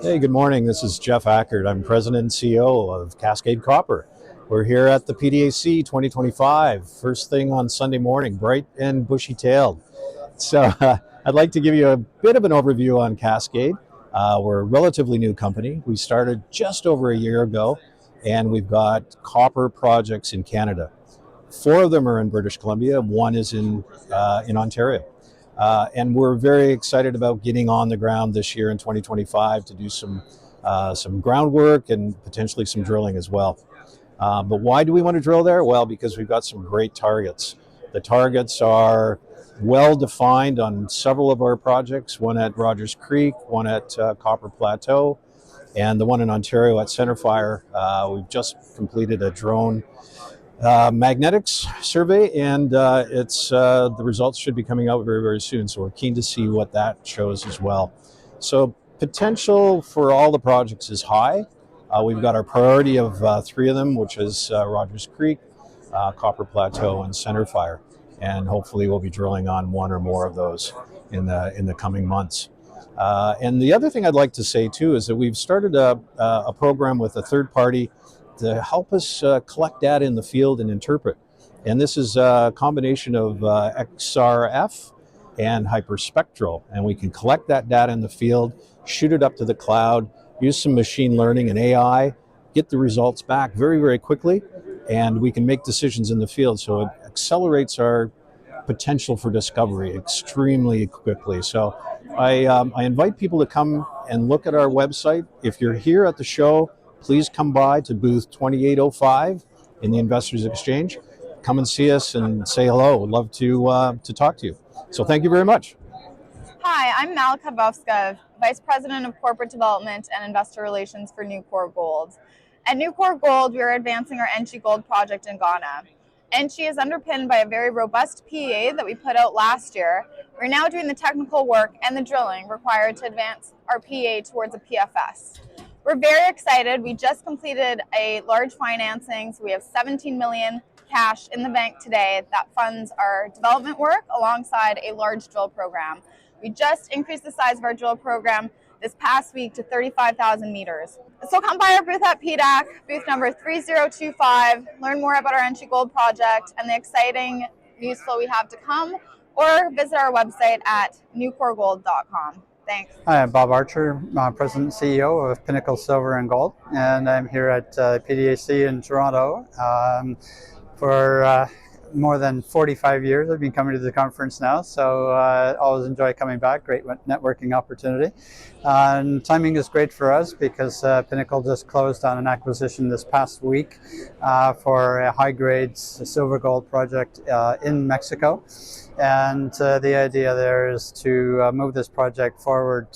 Hey, good morning. This is Jeff Ackert. I'm President and CEO of Cascade Copper. We're here at the PDAC 2025, first thing on Sunday morning, bright and bushy-tailed. So I'd like to give you a bit of an overview on Cascade. We're a relatively new company. We started just over a year ago, and we've got copper projects in Canada. 4 of them are in British Columbia, one is in Ontario. And we're very excited about getting on the ground this year in 2025 to do some groundwork and potentially some drilling as well. But why do we want to drill there? Well, because we've got some great targets. The targets are well defined on several of our projects, one at Rogers Creek, one at Copper Plateau, and the one in Ontario at Centerfire. We've just completed a drone magnetics survey, and the results should be coming out very, very soon. So we're keen to see what that shows as well. So potential for all the projects is high. We've got our priority of 3 of them, which is Rogers Creek, Copper Plateau, and Centerfire. And hopefully we'll be drilling on 1 or more of those in the coming months. And the other thing I'd like to say too is that we've started a program with a third party to help us collect data in the field and interpret. And this is a combination of XRF and hyperspectral. And we can collect that data in the field, shoot it up to the cloud, use some machine learning and AI, get the results back very, very quickly, and we can make decisions in the field. So it accelerates our potential for discovery extremely quickly. So I invite people to come and look at our website. If you're here at the show, please come by to booth 2805 in the Investors Exchange. Come and see us and say hello. We'd love to talk to you. So thank you very much. Hi, I'm Malika Bovska, Vice President of Corporate Development and Investor Relations for Nucor Gold. At Nucor Gold, we are advancing our Enchi Gold project in Ghana. Enchi is underpinned by a very robust PEA that we put out last year. We're now doing the technical work and the drilling required to advance our PEA towards a PFS. We're very excited. We just completed a large financing, so we have $17 million cash in the bank today that funds our development work alongside a large drill program. We just increased the size of our drill program this past week to 35,000 meters. So come by our booth at PDAC, booth number 3025, learn more about our Enchi Gold project and the exciting news flow we have to come, or visit our website at nucorgold.com. Thanks. Hi, I'm Bob Archer, President and CEO of Pinnacle Silver and Gold, and I'm here at PDAC in Toronto for more than 45 years. I've been coming to the conference now, so always enjoy coming back. Great networking opportunity. And timing is great for us because Pinnacle just closed on an acquisition this past week for a high-grade silver gold project in Mexico. And the idea there is to move this project forward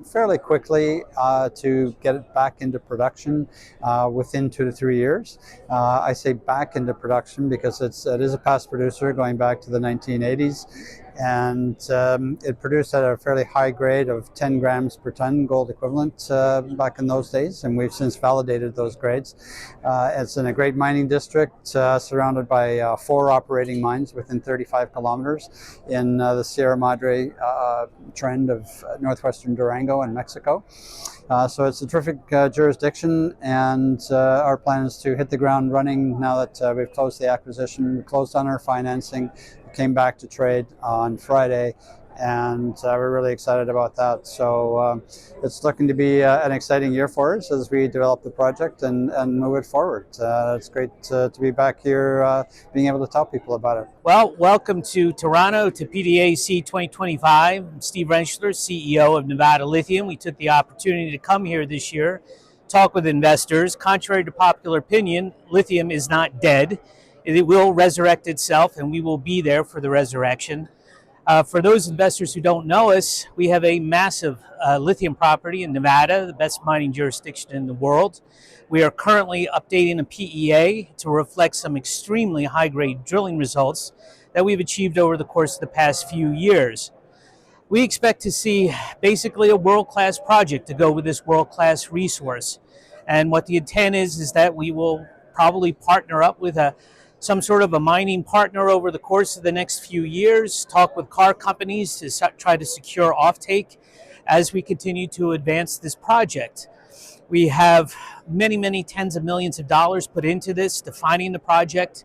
fairly quickly to get it back into production within 2 to 3 years. I say back into production because it is a past producer going back to the 1980s. And it produced at a fairly high grade of 10 grams per ton gold equivalent back in those days, and we've since validated those grades. It's in a great mining district surrounded by 4 operating mines within 35 kilometers in the Sierra Madre trend of northwestern Durango in Mexico. So it's a terrific jurisdiction, and our plan is to hit the ground running now that we've closed the acquisition, closed on our financing, came back to trade on Friday, and we're really excited about that. So it's looking to be an exciting year for us as we develop the project and move it forward. It's great to be back here being able to tell people about it. Well, welcome to Toronto to PDAC 2025. I'm Steve Rentschler, CEO of Nevada Lithium. We took the opportunity to come here this year, talk with investors. Contrary to popular opinion, lithium is not dead. It will resurrect itself, and we will be there for the resurrection. For those investors who don't know us, we have a massive lithium property in Nevada, the best mining jurisdiction in the world. We are currently updating a PEA to reflect some extremely high-grade drilling results that we've achieved over the course of the past few years. We expect to see basically a world-class project to go with this world-class resource. And what the intent is that we will probably partner up with some sort of a mining partner over the course of the next few years, talk with car companies to try to secure offtake. as we continue to advance this project. We have many, many tens of millions of dollars put into this, defining the project.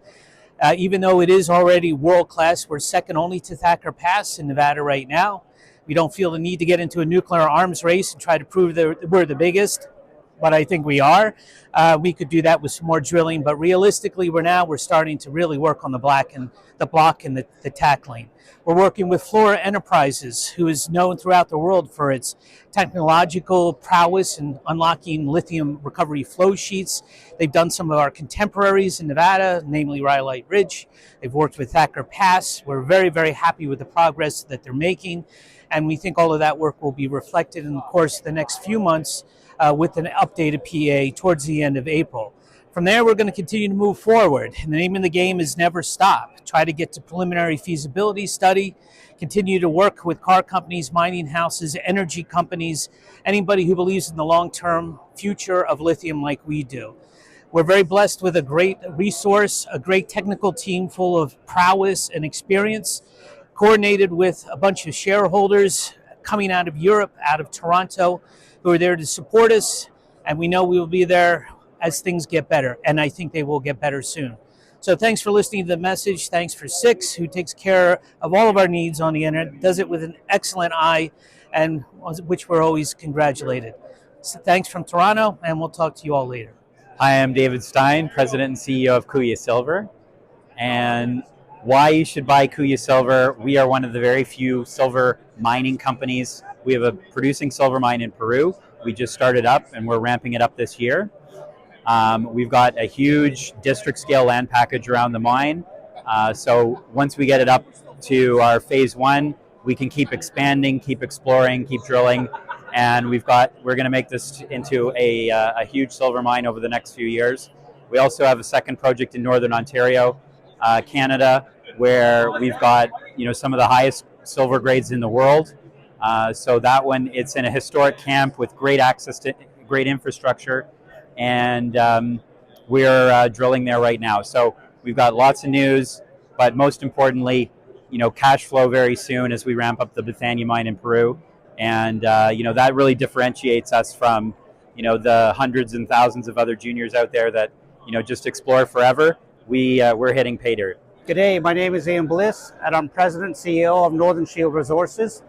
Even though it is already world-class, we're second only to Thacker Pass in Nevada right now. We don't feel the need to get into a nuclear arms race and try to prove that we're the biggest, but I think we are. We could do that with some more drilling, but realistically, we're starting to really work on the block and the tackling. We're working with Flora Enterprises, who is known throughout the world for its technological prowess in unlocking lithium recovery flow sheets. They've done some of our contemporaries in Nevada, namely Rhyolite Ridge. They've worked with Thacker Pass. We're very, very happy with the progress that they're making, and we think all of that work will be reflected in the course of the next few months with an updated PA towards the end of April. From there, we're going to continue to move forward. And the name of the game is never stop. Try to get to preliminary feasibility study, continue to work with car companies, mining houses, energy companies, anybody who believes in the long-term future of lithium like we do. We're very blessed with a great resource, a great technical team full of prowess and experience, coordinated with a bunch of shareholders coming out of Europe, out of Toronto, who are there to support us, and we know we will be there as things get better, and I think they will get better soon. So thanks for listening to the message. Thanks for Six, who takes care of all of our needs on the internet, does it with an excellent eye, and which we're always congratulated. So thanks from Toronto, and we'll talk to you all later. Hi, I'm David Stein, President and CEO of Kuya Silver. And why you should buy Kuya Silver: we are one of the very few silver mining companies. We have a producing silver mine in Peru. We just started up and we're ramping it up this year. We've got a huge district scale land package around the mine. So once we get it up to our phase one, we can keep expanding, keep exploring, keep drilling. And we're going to make this into a huge silver mine over the next few years. We also have a second project in Northern Ontario, Canada, where we've got some of the highest silver grades in the world. So that one, it's in a historic camp with great access to great infrastructure, and we're drilling there right now. So we've got lots of news, but most importantly, cash flow very soon as we ramp up the Bethania mine in Peru, and that really differentiates us from the hundreds and thousands of other juniors out there that just explore forever. We're hitting pay dirt. Good day, my name is Ian Bliss, and I'm President and CEO of Northern Shield Resources.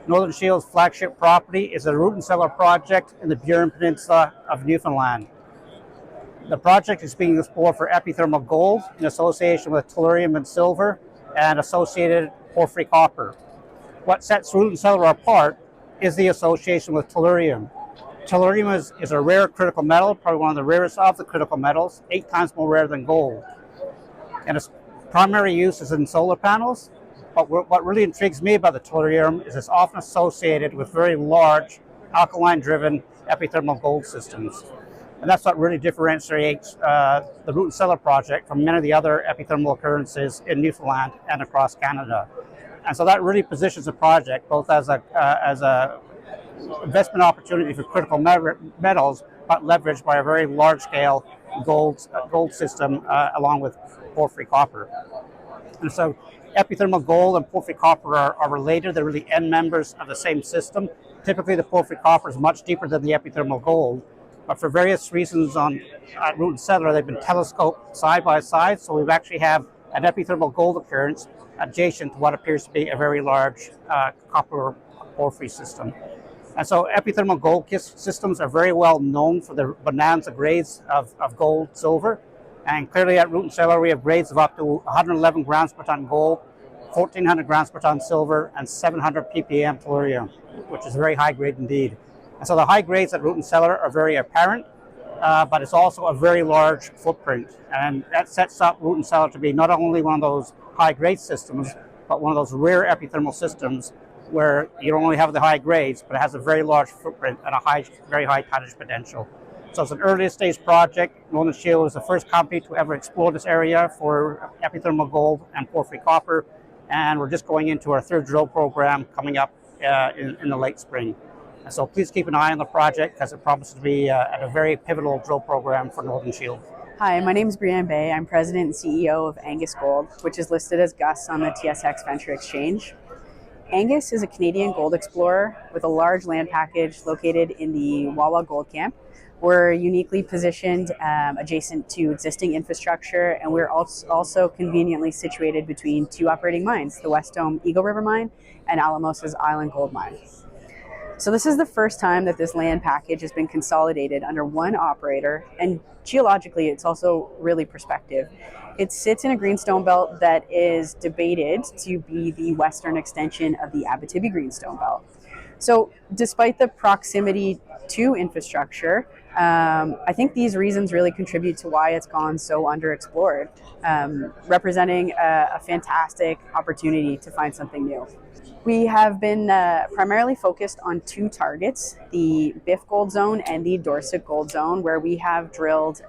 Northern Shield's flagship property is a root and cellar project in the Burin Peninsula of Newfoundland. The project is being explored for epithermal gold in association with tellurium and silver and associated porphyry copper. What sets root and cellar apart is the association with tellurium. Tellurium is a rare critical metal, probably one of the rarest of the critical metals, 8 times more rare than gold. And its primary use is in solar panels. But what really intrigues me about the tellurium is it's often associated with very large alkaline-driven epithermal gold systems. And that's what really differentiates the root and cellar project from many of the other epithermal occurrences in Newfoundland and across Canada. And so that really positions the project both as a investment opportunity for critical metals, but leveraged by a very large-scale gold system along with porphyry copper. And so epithermal gold and porphyry copper are related. They're really end members of the same system. Typically, the porphyry copper is much deeper than the epithermal gold, but for various reasons at root and cellar, they've been telescoped side by side, so we actually have an epithermal gold occurrence adjacent to what appears to be a very large copper porphyry system. And so epithermal gold systems are very well known for the bonanza grades of gold, silver. And clearly at root and cellar, we have grades of up to 111 grams per ton gold, 1,400 grams per ton silver, and 700 ppm tellurium, which is a very high grade indeed. And so the high grades at root and cellar are very apparent, but it's also a very large footprint. And that sets up root and cellar to be not only one of those high grade systems, but one of those rare epithermal systems where you don't only have the high grades, but it has a very large footprint and a very high tonnage potential. So it's an earlier stage project. Northern Shield is the first company to ever explore this area for epithermal gold and porphyry copper. And we're just going into our third drill program coming up in the late spring. And so please keep an eye on the project because it promises to be a very pivotal drill program for Northern Shield. Hi, my name is Brianne Bay. I'm President and CEO of Angus Gold, which is listed as GUS on the TSX Venture Exchange. Angus is a Canadian gold explorer with a large land package located in the Wawa Gold Camp. We're uniquely positioned adjacent to existing infrastructure, and we're also conveniently situated between two operating mines, the West Dome Eagle River Mine and Alamos's Island Gold Mine. So this is the first time that this land package has been consolidated under one operator, and geologically it's also really prospective. It sits in a greenstone belt that is debated to be the western extension of the Abitibi Greenstone Belt. So despite the proximity to infrastructure, I think these reasons really contribute to why it's gone so underexplored, representing a fantastic opportunity to find something new. We have been primarily focused on two targets, the Biff Gold Zone and the Dorset Gold Zone, where we have drilled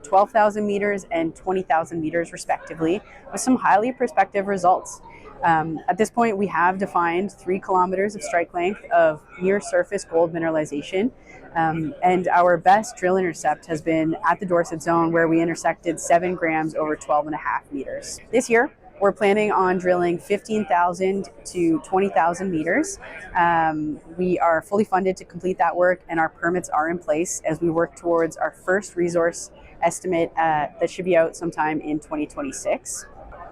12,000 meters and 20,000 meters respectively, with some highly prospective results. At this point, we have defined 3 kilometers of strike length of near surface gold mineralization. And our best drill intercept has been at the Dorset Zone, where we intersected 7 grams over 12.5 meters. This year, we're planning on drilling 15,000 to 20,000 meters. We are fully funded to complete that work, and our permits are in place as we work towards our first resource estimate that should be out sometime in 2026.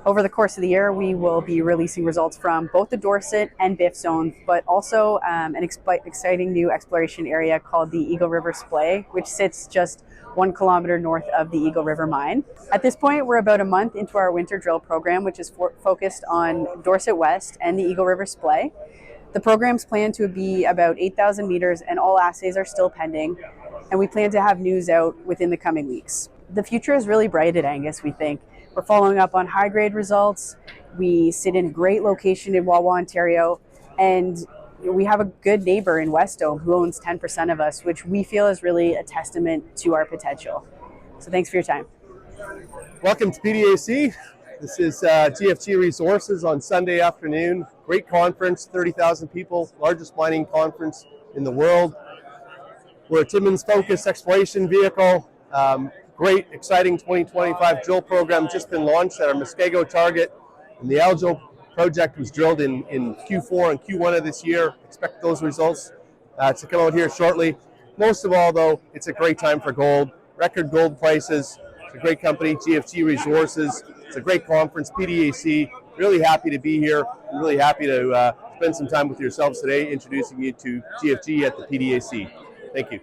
Over the course of the year, we will be releasing results from both the Dorset and Biff zones, but also an exciting new exploration area called the Eagle River Splay, which sits just 1 kilometer north of the Eagle River Mine. At this point, we're about a month into our winter drill program, which is focused on Dorset West and the Eagle River Splay. The program's planned to be about 8,000 meters, and all assays are still pending, and we plan to have news out within the coming weeks. The future is really bright at Angus, we think. We're following up on high-grade results. We sit in a great location in Wawa, Ontario, and we have a good neighbor in West Dome who owns 10% of us, which we feel is really a testament to our potential. So thanks for your time. Welcome to PDAC. This is GFG Resources on Sunday afternoon. Great conference, 30,000 people, largest mining conference in the world. We're a Timmins-focused exploration vehicle. Great, exciting 2025 drill program just been launched at our Muskego target. And the Aljo project was drilled in Q4 and Q1 of this year. Expect those results to come out here shortly. Most of all, though, it's a great time for gold. Record gold prices. It's a great company, GFG Resources. It's a great conference, PDAC. Really happy to be here. I'm really happy to spend some time with yourselves today, introducing you to GFG at the PDAC. Thank you.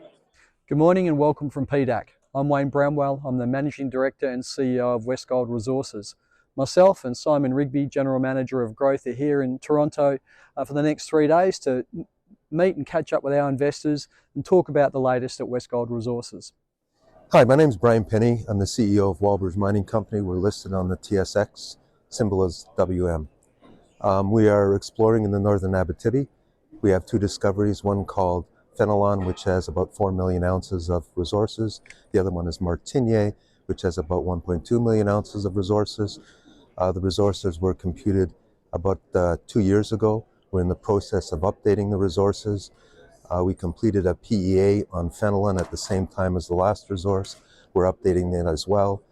Good morning and welcome from PDAC. I'm Wayne Bramwell. I'm the Managing Director and CEO of Westgold Resources. Myself and Simon Rigby, General Manager of Growth, are here in Toronto for the next 3 days to meet and catch up with our investors and talk about the latest at Westgold Resources. Hi, my name is Brian Penny. I'm the CEO of Walbers Mining Company. We're listed on the TSX, symbol is WM. We are exploring in the northern Abitibi. We have 2 discoveries, one called Fenelon, which has about 4 million ounces of resources. The other one is Martinier, which has about 1.2 million ounces of resources. The resources were computed about 2 years ago. We're in the process of updating the resources. We completed a PEA on Fenelon at the same time as the last resource. We're updating it as well.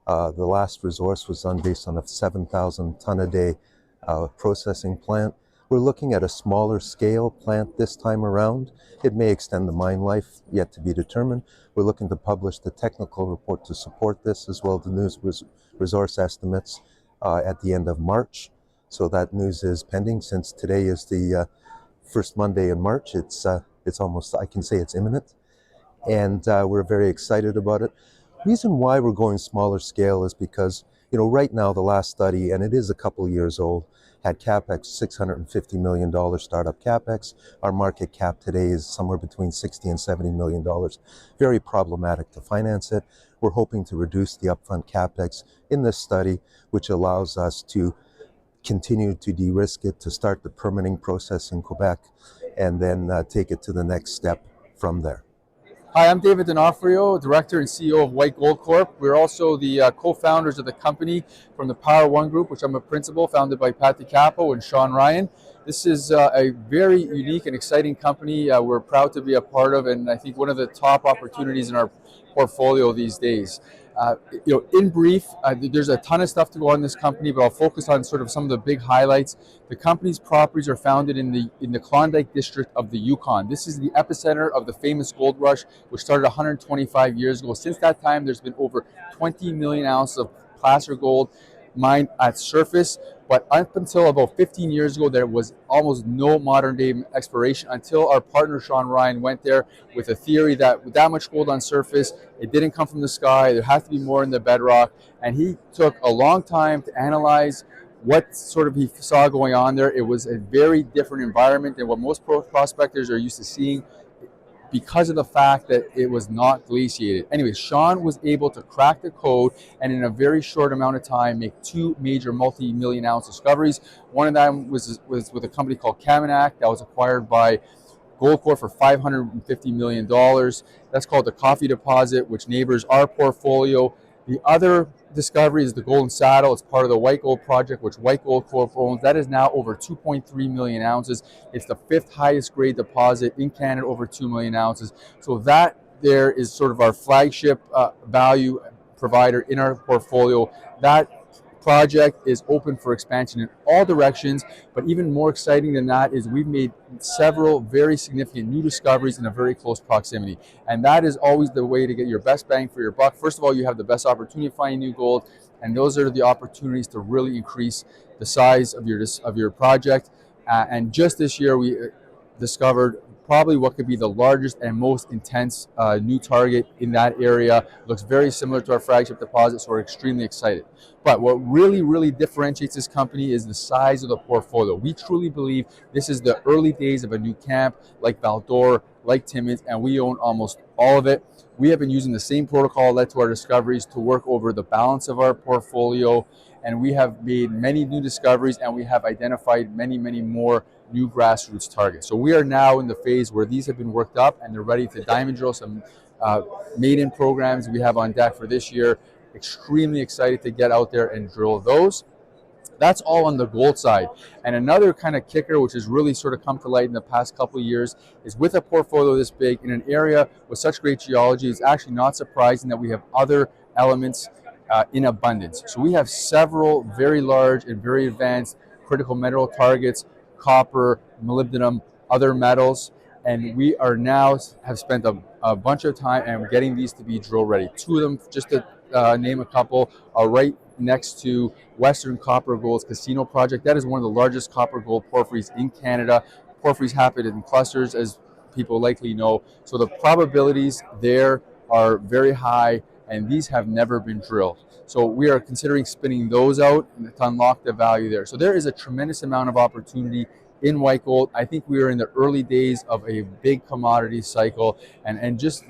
The last resource was done based on a 7,000 ton a day processing plant. We're looking at a smaller scale plant this time around. It may extend the mine life, yet to be determined. We're looking to publish the technical report to support this, as well as the news resource estimates at the end of March. So that news is pending. Since today is the first Monday in March, it's almost, I can say it's imminent. And we're very excited about it. Reason why we're going smaller scale is because, you know, right now the last study, and it is a couple of years old, had CapEx $650 million startup CapEx. Our market cap today is somewhere between $60 and $70 million. Very problematic to finance it. We're hoping to reduce the upfront CapEx in this study, which allows us to continue to de-risk it, to start the permitting process in Quebec, and then take it to the next step from there. Hi, I'm David D'Onofrio, Director and CEO of White Gold Corp. We're also the co-founders of the company from the Power One Group, which I'm a principal, founded by Pat DiCapo and Sean Ryan. This is a very unique and exciting company we're proud to be a part of, and I think one of the top opportunities in our portfolio these days. In brief, there's a ton of stuff to go on in this company, but I'll focus on sort of some of the big highlights. The company's properties are founded in the Klondike district of the Yukon. This is the epicenter of the famous gold rush, which started 125 years ago. Since that time, there's been over 20 million ounces of placer gold mined at surface. But up until about 15 years ago, there was almost no modern day exploration until our partner Sean Ryan went there with a theory that with that much gold on surface, it didn't come from the sky. There has to be more in the bedrock. And he took a long time to analyze what sort of he saw going on there. It was a very different environment than what most prospectors are used to seeing, because of the fact that it was not glaciated. Anyway, Sean was able to crack the code and in a very short amount of time make two major multi-million ounce discoveries. One of them was with a company called Kaminak that was acquired by Goldcorp for $550 million. That's called the Coffee Deposit, which neighbors our portfolio. The other discovery is the Golden Saddle. It's part of the White Gold Project, which White Gold Corp owns. That is now over 2.3 million ounces. It's the fifth highest grade deposit in Canada, over 2 million ounces. So that there is sort of our flagship value provider in our portfolio. That project is open for expansion in all directions, but even more exciting than that is we've made several very significant new discoveries in a very close proximity, and that is always the way to get your best bang for your buck. First of all, you have the best opportunity of finding new gold, and those are the opportunities to really increase the size of your project. And just this year we discovered probably what could be the largest and most intense new target in that area. It looks very similar to our flagship deposit, so we're extremely excited. But what really differentiates this company is the size of the portfolio. We truly believe this is the early days of a new camp like Val-d'Or, like Timmins, and we own almost all of it. We have been using the same protocol that led to our discoveries to work over the balance of our portfolio, and we have made many new discoveries, and we have identified many more new grassroots targets. So we are now in the phase where these have been worked up and they're ready to diamond drill some maiden programs we have on deck for this year. Extremely excited to get out there and drill those. That's all on the gold side. And another kind of kicker, which has really sort of come to light in the past couple of years, is with a portfolio this big in an area with such great geology, it's actually not surprising that we have other elements in abundance. So we have several very large and very advanced critical mineral targets, copper, molybdenum, other metals, and we are now have spent a bunch of time and getting these to be drill ready. Two of them, just to name a couple, are right next to Western Copper Gold's Casino project. That is one of the largest copper gold porphyries in Canada. Porphyries happen in clusters, as people likely know, so the probabilities there are very high, and these have never been drilled. So we are considering spinning those out to unlock the value there. So there is a tremendous amount of opportunity in white gold. I think we are in the early days of a big commodity cycle, and just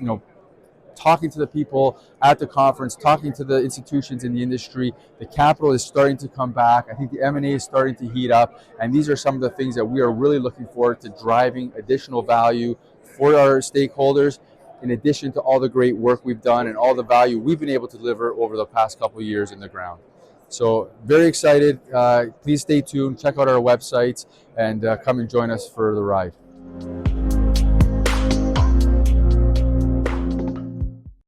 talking to the people at the conference, talking to the institutions in the industry, the capital is starting to come back. I think the M&A is starting to heat up, and these are some of the things that we are really looking forward to driving additional value for our stakeholders, in addition to all the great work we've done and all the value we've been able to deliver over the past couple of years in the ground. So very excited. Please stay tuned, check out our websites, and come and join us for the ride.